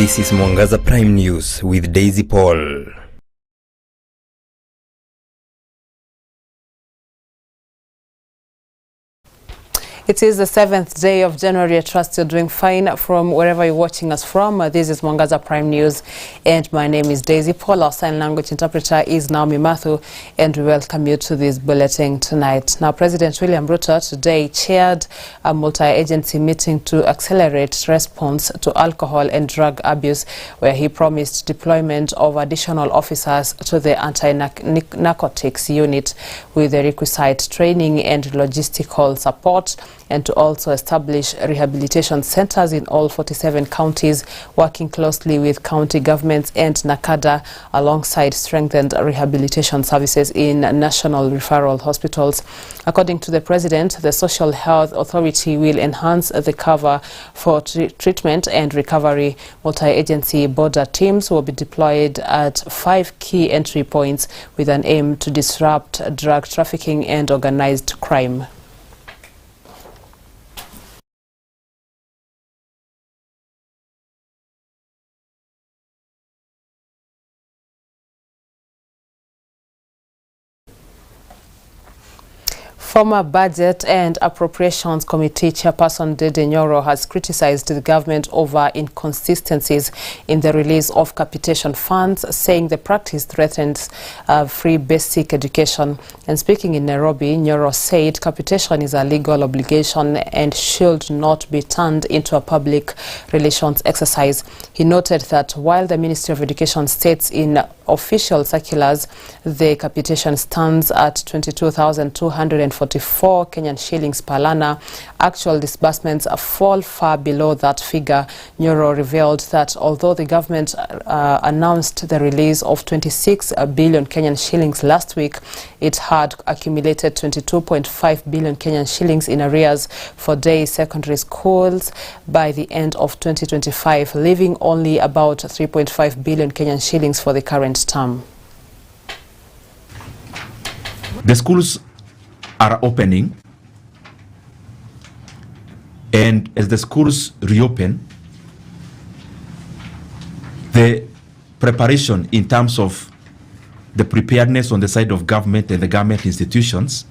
This is Mwangaza Prime News with Daisy Paul. It is the 7th day of January. I trust you're doing fine from wherever you're watching us from. This is Mwangaza Prime News, and my name is Daisy Paul. Our sign language interpreter is Naomi Mathu, and we welcome you to this bulletin tonight. Now, President William Ruto today chaired a multi-agency meeting to accelerate response to alcohol and drug abuse, where he promised deployment of additional officers to the anti-narcotics unit with the requisite training and logistical support, and to also establish rehabilitation centers in all 47 counties, working closely with county governments and NACADA, alongside strengthened rehabilitation services in national referral hospitals. According to the President, the Social Health Authority will enhance the cover for treatment and recovery. Multi-agency border teams will be deployed at 5 key entry points with an aim to disrupt drug trafficking and organized crime. Former Budget and Appropriations Committee Chairperson Dede Nyoro has criticized the government over inconsistencies in the release of capitation funds, saying the practice threatens free basic education. And speaking in Nairobi, Nyoro said capitation is a legal obligation and should not be turned into a public relations exercise. He noted that while the Ministry of Education states in official circulars the capitation stands at 22,244 Kenyan shillings per learner, actual disbursements fall far below that figure. Nyoro revealed that although the government announced the release of 26 billion Kenyan shillings last week, it had accumulated 22.5 billion Kenyan shillings in arrears for day secondary schools by the end of 2025, leaving only about 3.5 billion Kenyan shillings for the current term. The schools are opening, and as the schools reopen, the preparation in terms of the preparedness on the side of government and the government institutions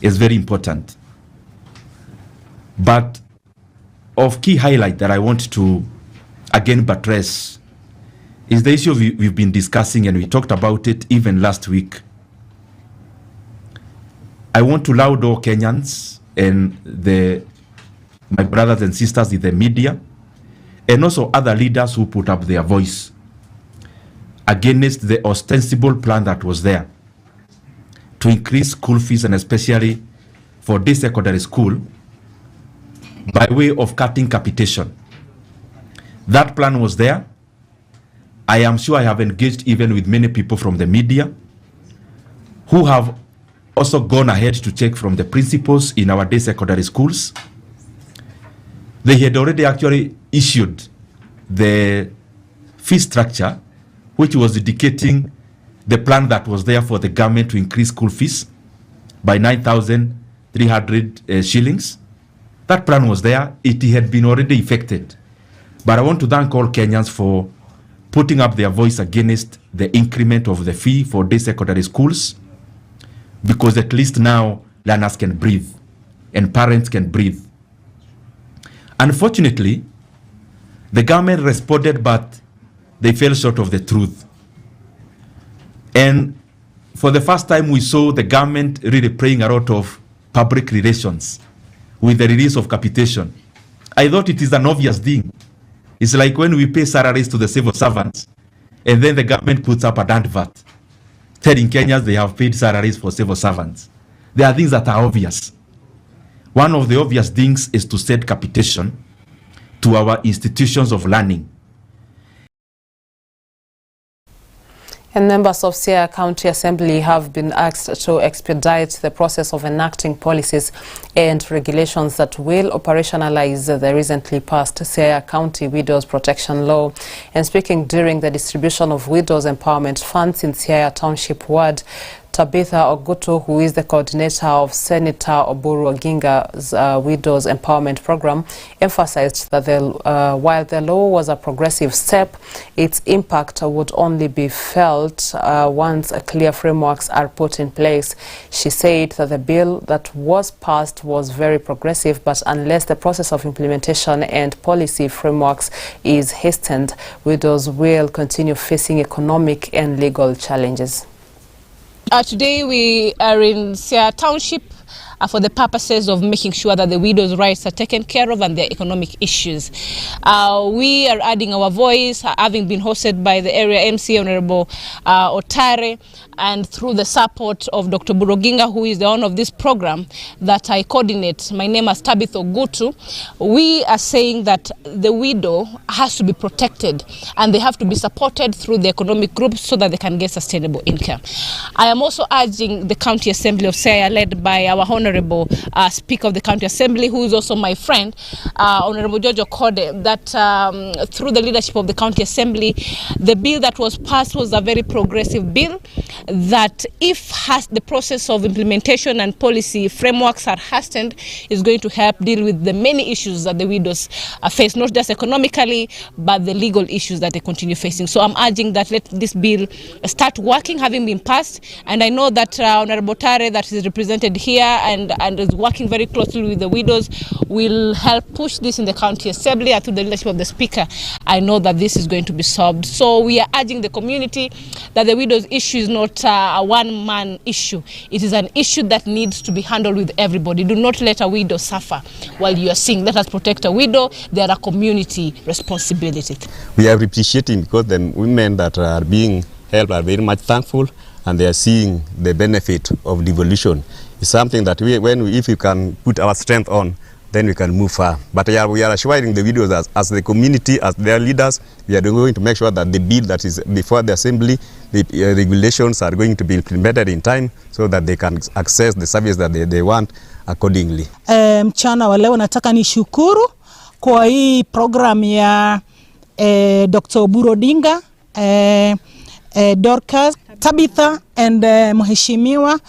is very important. But of key highlight that I want to again buttress is the issue we've been discussing, and we talked about it even last week. I want to laud all Kenyans and my brothers and sisters in the media, and also other leaders who put up their voice against the ostensible plan that was there to increase school fees, and especially for this secondary school, by way of cutting capitation. That plan was there. I am sure I have engaged even with many people from the media who have also gone ahead to check from the principals in our day secondary schools. They had already actually issued the fee structure, which was indicating the plan that was there for the government to increase school fees by 9,300 shillings. That plan was there. It had been already effected. But I want to thank all Kenyans for putting up their voice against the increment of the fee for day secondary schools, because at least now learners can breathe and parents can breathe. Unfortunately, the government responded, but they fell short of the truth. And for the first time, we saw the government really playing a lot of public relations with the release of capitation. I thought it is an obvious thing. It's like when we pay salaries to the civil servants, and then the government puts up an advert telling Kenyans they have paid salaries for civil servants. There are things that are obvious. One of the obvious things is to set capitation to our institutions of learning. And members of Siaya County Assembly have been asked to expedite the process of enacting policies and regulations that will operationalize the recently passed Siaya County Widows Protection Law. And speaking during the distribution of Widows Empowerment Funds in Siaya Township Ward Tabitha Ogutu, who is the coordinator of Senator Oburu Oginga's Widows Empowerment Program, emphasized that while the law was a progressive step, its impact would only be felt once clear frameworks are put in place. She said that the bill that was passed was very progressive, but unless the process of implementation and policy frameworks is hastened, widows will continue facing economic and legal challenges. Today we are in Sia Township for the purposes of making sure that the widows' rights are taken care of and their economic issues. We are adding our voice, having been hosted by the area MC, Honorable Otare, and through the support of Dr. Buroginga, who is the owner of this program that I coordinate. My name is Tabitha Ogutu. We are saying that the widow has to be protected and they have to be supported through the economic groups so that they can get sustainable income. I am also urging the County Assembly of Siaya, led by our Honorable Speaker of the County Assembly, who is also my friend, Honorable Jojo Kode, that through the leadership of the County Assembly, the bill that was passed was a very progressive bill that, if the process of implementation and policy frameworks are hastened, is going to help deal with the many issues that the widows face, not just economically, but the legal issues that they continue facing. So I'm urging that let this bill start working, having been passed, and I know that Honorable Tare, that is represented here and is working very closely with the widows, will help push this in the County Assembly and through the leadership of the Speaker. I know that this is going to be solved. So we are urging the community that the widows' issue is not a one-man issue. It is an issue that needs to be handled with everybody. Do not let a widow suffer while you are seeing. Let us protect a widow. They are a community responsibility. We are appreciating because the women that are being helped are very much thankful, and they are seeing the benefit of devolution. It's something that if we can put our strength on, then we can move far. But we are assuring the widows as the community, as their leaders, we are going to make sure that the bill that is before the Assembly, the regulations are going to be implemented in time so that they can access the service that they want accordingly. Mchana wa leo nataka nishukuru kwa hii program ya Dr. Burodinga, Dorcas, Tabitha, and Mheshimiwa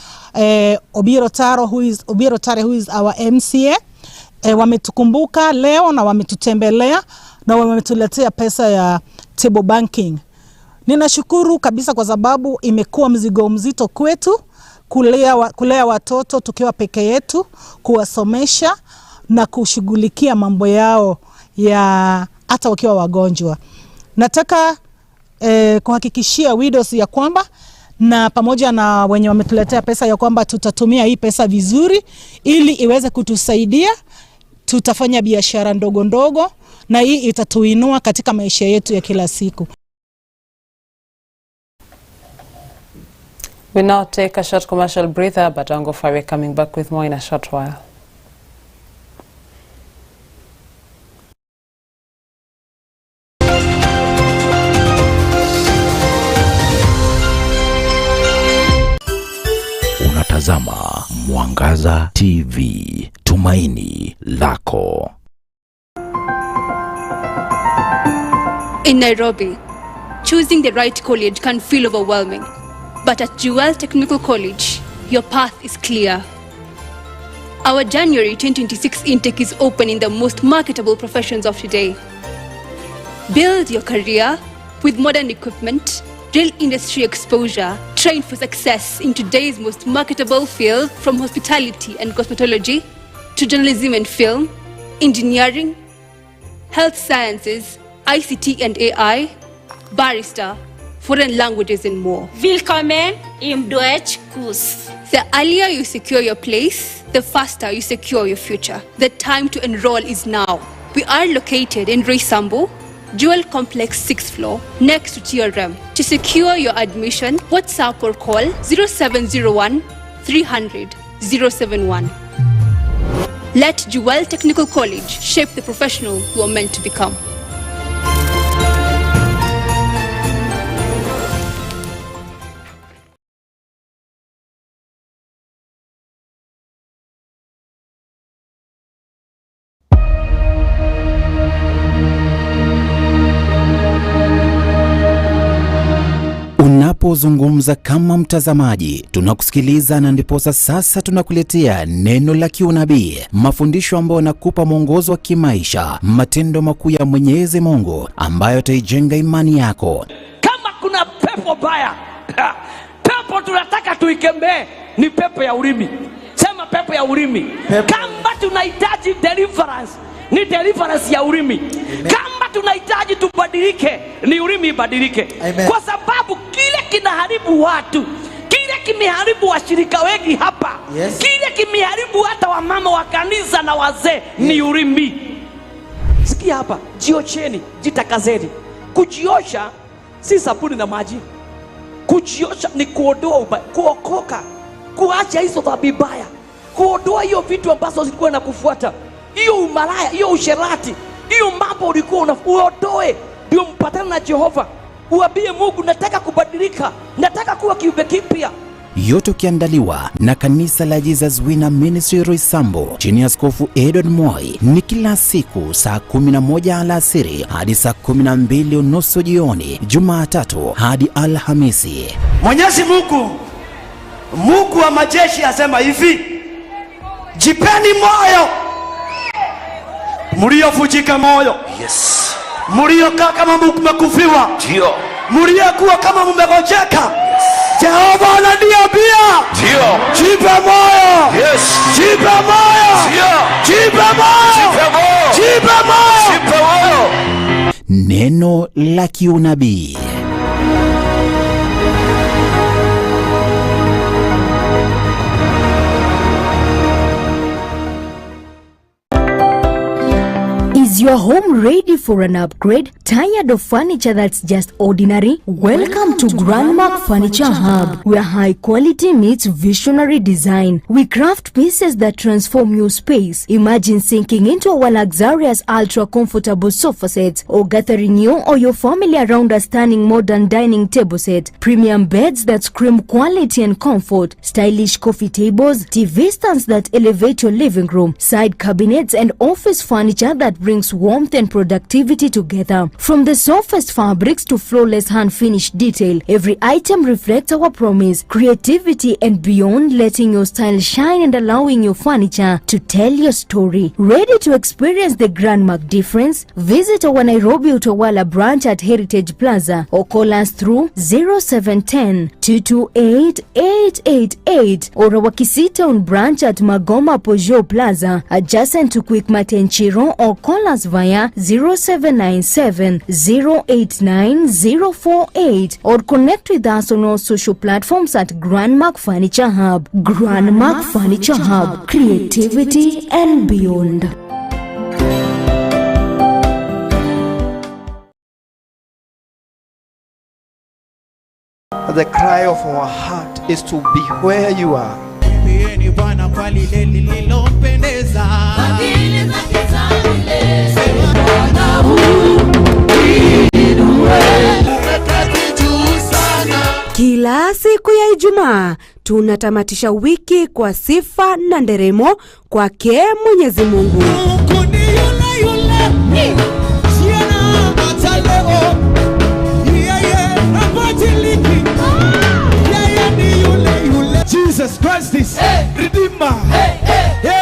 Obiro Tare, who is our MCA. Wametukumbuka leo na wametutembelea na wametuletea pesa ya table banking. Ninashukuru kabisa kwa sababu imekuwa mzigo mzito kwetu kulea watoto tukiwa peke yetu, kuwasomesha na kushughulikia mambo yao ya hata wakiwa wagonjwa. Nataka kuhakikishia widows ya kwamba na pamoja na wenye wametuletea pesa ya kwamba tutatumia hii pesa vizuri ili iweze kutusaidia. Tutafanya biashara ndogo ndogo na hii itatuinua katika maisha yetu ya kila siku. We now take a short commercial breather, but Ango Fawe coming back with more in a short while. Unatazama Mwangaza TV, tumaini lako. In Nairobi, choosing the right college can feel overwhelming. But at Jewel Technical College, your path is clear. Our January 2026 intake is open in the most marketable professions of today. Build your career with modern equipment, real industry exposure, train for success in today's most marketable field, from hospitality and cosmetology to journalism and film, engineering, health sciences, ICT and AI, barrister, foreign languages and more. Willkommen im Deutschkurs. The earlier you secure your place, the faster you secure your future. The time to enroll is now. We are located in Roysambu, Jewel Complex 6th floor, next to TRM. To secure your admission, WhatsApp or call 0701 300 071. Let Jewel Technical College shape the professional you are meant to become. Unapozungumza kama mtazamaji, tunakusikiliza na ndiposa sasa tunakuletea neno la kiunabii, mafundisho ambayo yanakupa mwongozo wa kimaisha, matendo makuu ya Mwenyezi Mungu ambayo yataijenga imani yako. Kama kuna pepo baya, pepo tunataka tuikemee, ni pepo ya ulimi. Sema pepo ya ulimi. Kama tunahitaji deliverance, ni deliverance ya ulimi. Kama tunahitaji tubadilike, ni ulimi ibadilike. Kwa sababu kile kinaharibu watu, kile kimeharibu washirika wengi hapa, kile kimeharibu hata wamama wa kanisa na wazee, ni ulimi. Sikia hapa, jiosheni, jitakazeni. Kujiosha si sabuni na maji. Kujiosha ni kuondoa kuokoka, kuacha hizo dhambi mbaya, kuondoa hiyo vitu ambazo zilikuwa na kufuata, hiyo umalaya, hiyo usherati, hiyo mambo ulikuwa uondoe, ndio mpatane na Jehova. Uambie Mungu, nataka kubadilika, nataka kuwa kiumbe kipya. Yote kiandaliwa na kanisa la Jesus Winner Ministry Roysambu chini ya Askofu Edward Moi. Ni kila siku saa 11 alasiri hadi saa 12:30 jioni, Jumatatu hadi Alhamisi. Mwenyezi Mungu wa majeshi asema hivi: jipeni moyo mliovunjika moyo. Mliokaa kama mmekufiwa, ndio. Mliokuwa kama mmegojeka, Jehova ananiambia, ndio, jipe moyo. Jipe moyo. Jipe moyo. Jipe moyo. Neno la kiunabii. Is your home ready for an upgrade? Tired of furniture that's just ordinary? Welcome to Grandmark Furniture Hub, where high quality meets visionary design. We craft pieces that transform your space. Imagine sinking into our luxurious ultra comfortable sofa sets, or gathering you or your family around a stunning modern dining table set. Premium beds that scream quality and comfort. Stylish coffee tables, TV stands that elevate your living room. Side cabinets and office furniture that brings warmth and productivity together. From the softest fabrics to flawless hand-finished detail, every item reflects our promise, creativity and beyond, letting your style shine and allowing your furniture to tell your story. Ready to experience the Grandmark difference? Visit our Nairobi Utawala branch at Heritage Plaza or call us through 0710-228-888 or our Kisitown branch at Magoma Peugeot Plaza adjacent to Quickmart and Chiro, or call us via 0797-089-048 or connect with us on all social platforms at Grandmark Furniture Hub. Grandmark Furniture Hub, creativity and beyond. The cry of our heart is to be where you are. Kila siku ya Ijumaa tunatamatisha wiki kwa sifa na nderemo kwake Mwenyezi Mungu. Jesus Christ is Redeemer.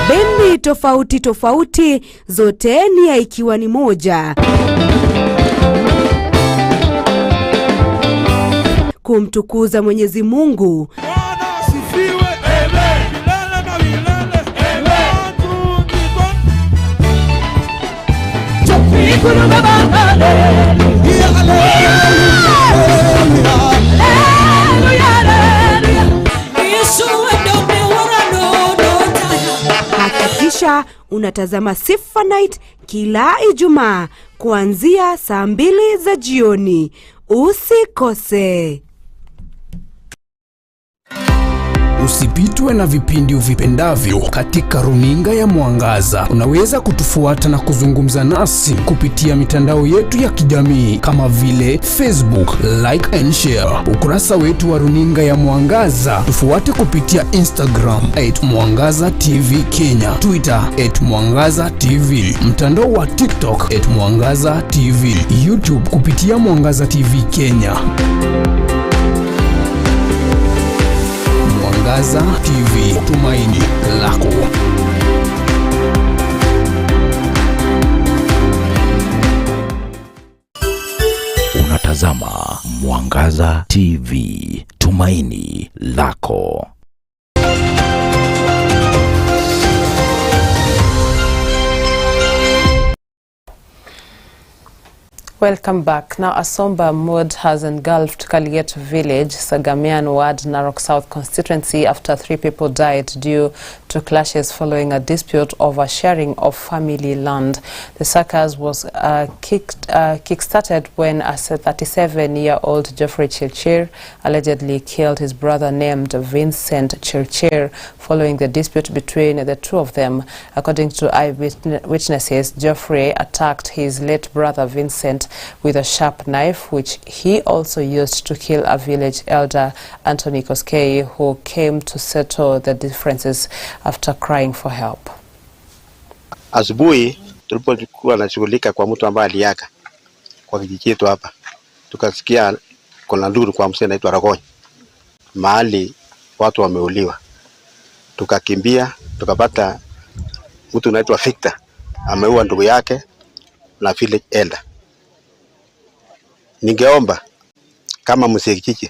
Bendi tofauti tofauti, zote nia ikiwa ni moja: kumtukuza Mwenyezi Mungu. Hakikisha unatazama Sifa Night kila Ijumaa kuanzia saa 2 za jioni. Usikose. Usipitwe na vipindi uvipendavyo katika runinga ya Mwangaza. Unaweza kutufuata na kuzungumza nasi kupitia mitandao yetu ya kijamii kama vile Facebook, like and share ukurasa wetu wa runinga ya Mwangaza. Tufuate kupitia Instagram @Mwangaza TV Kenya, Twitter @Mwangaza TV, mtandao wa TikTok @Mwangaza TV, YouTube kupitia Mwangaza TV Kenya. Mwangaza TV, tumaini lako. Unatazama Mwangaza TV, tumaini lako. Welcome back. Now, a somber mood has engulfed Kaliet village, Sagamian ward, Narok South constituency after 3 people died due to clashes following a dispute over sharing of family land. The circus was kick-started when a 37-year-old Geoffrey Chirchir allegedly killed his brother named Vincent Chirchir following the dispute between the two of them. According to eyewitnesses, Geoffrey attacked his late brother Vincent with a sharp knife, which he also used to kill a village elder, Anthony Koskei, who came to settle the differences after crying for help. Asubuhi tulipokuwa nashughulika kwa mtu ambaye aliaga kwa kijiji chetu hapa, tukasikia kuna nduru kwa msee anaitwa Ragony, mahali watu wameuliwa. Tukakimbia, tukapata mtu anaitwa Victor ameua ndugu yake na village elder. Ningeomba kama msikijiji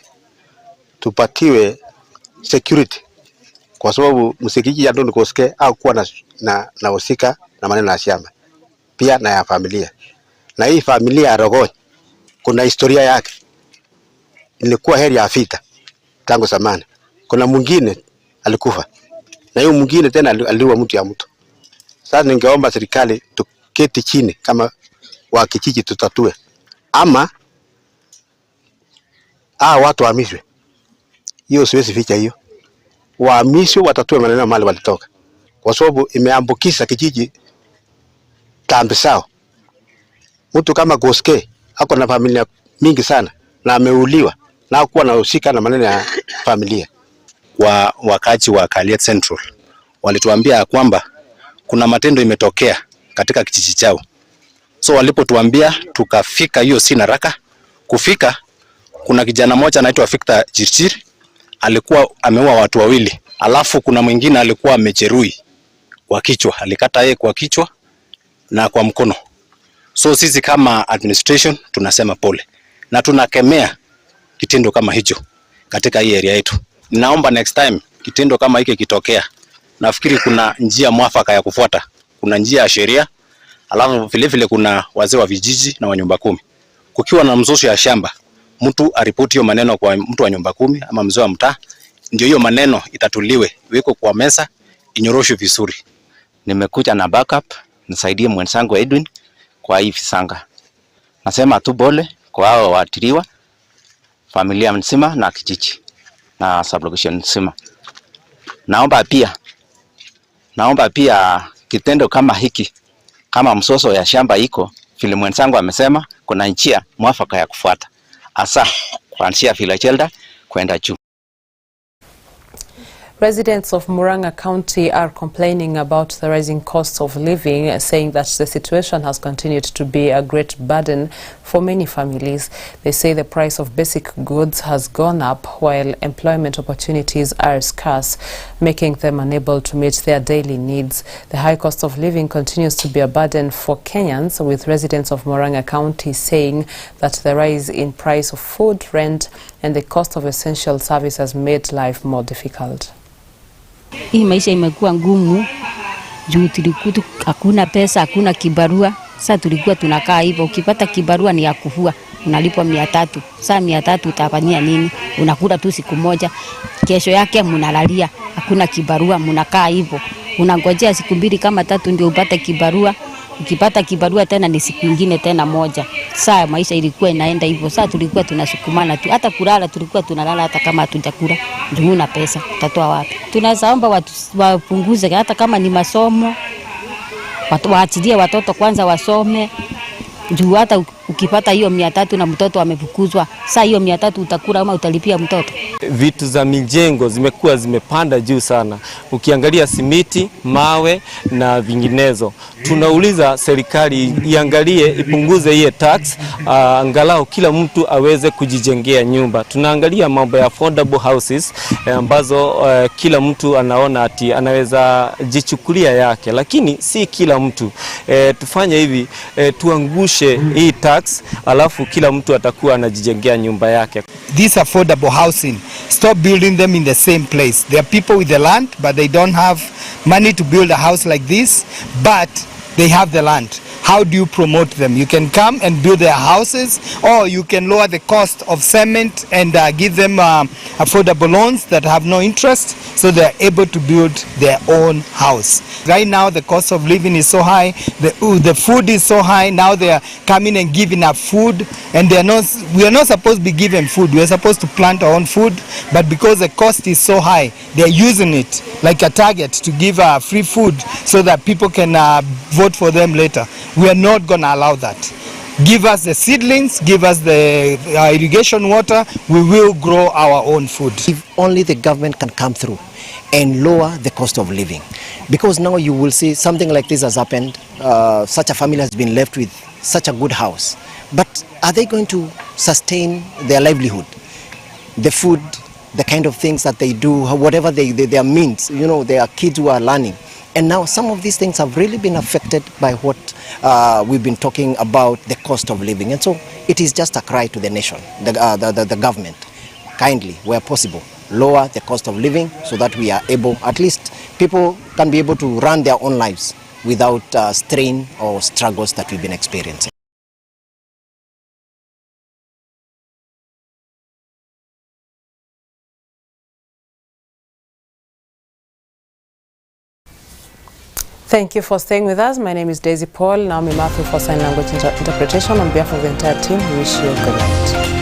tupatiwe security, kwa sababu msikijiji ndio nikoske au kuwa na usika na maneno ya shamba pia na ya familia. Na hii familia ya Rogoi kuna historia yake, ilikuwa heri ya vita tangu zamani. Kuna mwingine alikufa na hiyo mwingine tena aliua mtu ya mtu. Sasa ningeomba serikali tuketi chini kama wa kijiji tutatue, ama watu wahamishwe. Hiyo siwezi ficha hiyo. Wahamishwe, watatue maneno mali walitoka, kwa sababu imeambukiza kijiji kambi sao. Mtu kama Koske ako na familia mingi sana na ameuliwa na hakuwa na usika na maneno ya familia. Wakazi wa Kaliet Central walituambia kwamba kuna matendo imetokea katika kijiji chao. So walipotuambia tukafika, hiyo si haraka kufika. Kuna kijana mmoja anaitwa Victor Chirchir alikuwa ameua watu wawili, alafu kuna mwingine alikuwa amejeruhi kwa kichwa, alikata yeye kwa kichwa na kwa mkono. So sisi kama administration tunasema pole na tunakemea kitendo kama hicho katika hii area yetu. Naomba next time kitendo kama hiki kitokea, nafikiri kuna njia mwafaka ya kufuata. Kuna njia ya sheria, alafu vile kuna wazee wa vijiji na wa nyumba 10. Kukiwa na mzozo ya shamba, mtu aripoti hiyo maneno kwa mtu wa nyumba 10 ama mzee wa mtaa, ndio hiyo maneno itatuliwe, weko kwa meza, inyoroshwe vizuri. Nimekuja na backup nisaidie mwenzangu Edwin kwa hii visanga. Nasema tu pole kwa hao waathiriwa, familia nzima na kijiji na sublocation nzima. Naomba pia kitendo kama hiki, kama msoso ya shamba iko, vile mwenzangu amesema, kuna njia mwafaka ya kufuata, hasa kuanzia village elder kwenda juu. Residents of Murang'a County are complaining about the rising cost of living, saying that the situation has continued to be a great burden for many families. They say the price of basic goods has gone up while employment opportunities are scarce, making them unable to meet their daily needs. The high cost of living continues to be a burden for Kenyans, with residents of Mwangaza County saying that the rise in price of food, rent and the cost of essential services has made life more difficult. Hii maisha imekuwa ngumu juu tulikuwa hakuna pesa, hakuna kibarua. Sasa tulikuwa tunakaa hivyo, ukipata kibarua ni ya kufua, unalipwa 300. Sasa 300 utafanyia nini? Unakula tu siku moja, kesho yake mnalalia, hakuna kibarua, mnakaa hivyo. Unangojea siku 2 kama 3 ndio upate kibarua. ukipata kibarua tena ni siku nyingine tena moja. Saa maisha ilikuwa inaenda hivyo. Saa tulikuwa tunasukumana tu. Hata kulala tulikuwa tunalala hata kama hatujakula. Juu na pesa tutatoa wapi? Tunaweza omba watu wapunguze hata kama ni masomo. Watu waachilie watoto kwanza wasome. Juu hata ukipata hiyo 300 na mtoto amefukuzwa, saa hiyo 300 utakula ama utalipia mtoto? Vitu za mijengo zimekuwa zimepanda juu sana. Ukiangalia simiti, mawe na vinginezo. Tunauliza serikali iangalie, ipunguze hiyo tax, angalau kila mtu aweze kujijengea nyumba. Tunaangalia mambo ya affordable houses ambazo kila mtu anaona ati anaweza jichukulia yake, lakini si kila mtu. Tufanye hivi, tuangushe hii tax, alafu kila mtu atakuwa anajijengea nyumba yake. This affordable housing, stop building them in the same place. There are people with the land, but they don't have money to build a house like this, but they have the land. How do you promote them? You can come and build their houses, or you can lower the cost of cement and give them affordable loans that have no interest, so they are able to build their own house. Right now the cost of living is so high, the food is so high. Now they are coming and giving up food, and we are not supposed to be given food. We are supposed to plant our own food, but because the cost is so high, they are using it like a target to give free food so that people can vote for them later. We are not going to allow that. Give us the seedlings, give us the irrigation water, we will grow our own food. If only the government can come through and lower the cost of living. Because now you will see something like this has happened. Such a family has been left with such a good house. But are they going to sustain their livelihood? The food, the kind of things that they do, whatever their means, you know, there are kids who are learning. And now some of these things have really been affected by what we've been talking about, the cost of living. And so it is just a cry to the nation, the government, kindly, where possible, lower the cost of living so that we are able, at least people can be able to run their own lives without strain or struggles that we've been experiencing. Thank you for staying with us. My name is Daisy Paul. Now I'm Matthew for Sign Language Interpretation. On behalf of the entire team, we wish you a good night.